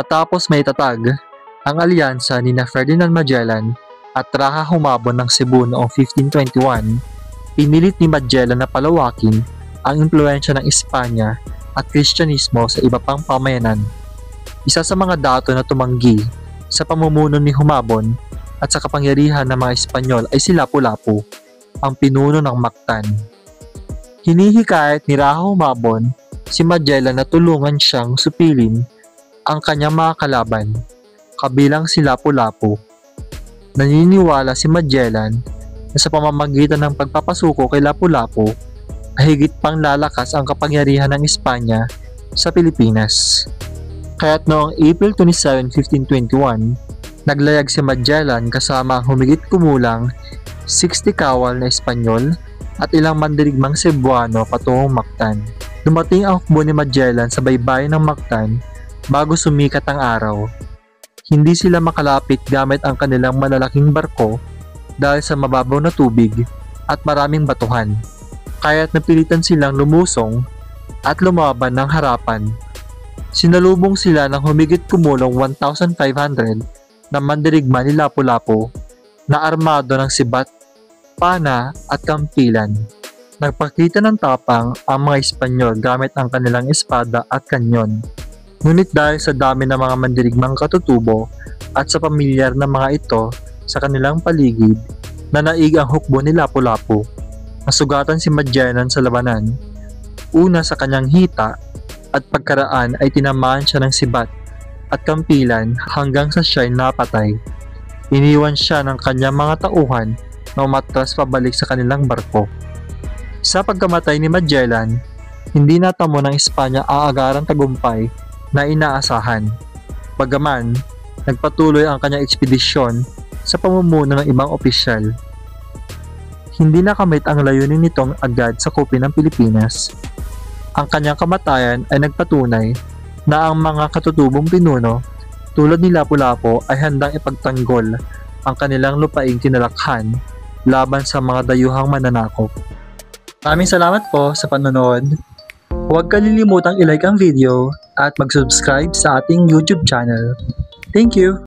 Matapos maitatag ang alyansa ni Ferdinand Magellan at Traja Humabon ng Cebu noong 1521, pinilit ni Magellan na palawakin ang impluwensya ng Espanya at Kristyanismo sa iba pang pamayanan. Isa sa mga dato na tumanggi sa pamumuno ni Humabon at sa kapangyarihan ng mga Espanyol ay si Lapu-Lapu, ang pinuno ng Mactan. Hinihikayat ni Traja Humabon si Magellan na tulungan siyang supilin ang kanyang mga kalaban, kabilang si Lapu-Lapu. Naniniwala si Magellan na sa pamamagitan ng pagpapasuko kay Lapu-Lapu ay higit pang lalakas ang kapangyarihan ng Espanya sa Pilipinas. Kaya't noong April 27, 1521, naglayag si Magellan kasama ang humigit kumulang 60 kawal na Espanyol at ilang mandirigmang Cebuano patungong Mactan. Dumating ang hukbo ni Magellan sa baybayin ng Mactan bago sumikat ang araw. Hindi sila makalapit gamit ang kanilang malalaking barko dahil sa mababaw na tubig at maraming batuhan. Kaya't napilitan silang lumusong at lumaban ng harapan. Sinalubong sila ng humigit kumulong 1,500 na mandirigma ni Lapu-Lapu na armado ng sibat, pana at kampilan. Nagpakita ng tapang ang mga Espanyol gamit ang kanilang espada at kanyon. Ngunit dahil sa dami ng mga mandirigmang katutubo at sa pamilyar na mga ito sa kanilang paligid, nanaig ang hukbo ni Lapu-Lapu. Nasugatan si Magellan sa labanan. Una sa kanyang hita at pagkaraan ay tinamaan siya ng sibat at kampilan hanggang sa siya'y napatay. Iniwan siya ng kanyang mga tauhan na umatras pabalik sa kanilang barko. Sa pagkamatay ni Magellan, hindi natamo ng Espanya ang agarang tagumpay na inaasahan. Bagaman, nagpatuloy ang kanyang ekspedisyon sa pamumuno ng ibang opisyal. Hindi nakamit ang layunin nitong agad sakupin ng Pilipinas. Ang kanyang kamatayan ay nagpatunay na ang mga katutubong pinuno tulad ni Lapu-Lapu ay handang ipagtanggol ang kanilang lupaing tinalakhan laban sa mga dayuhang mananakop. Maraming salamat po sa panonood. Huwag kalilimutang i-like ang video at mag-subscribe sa ating YouTube channel. Thank you!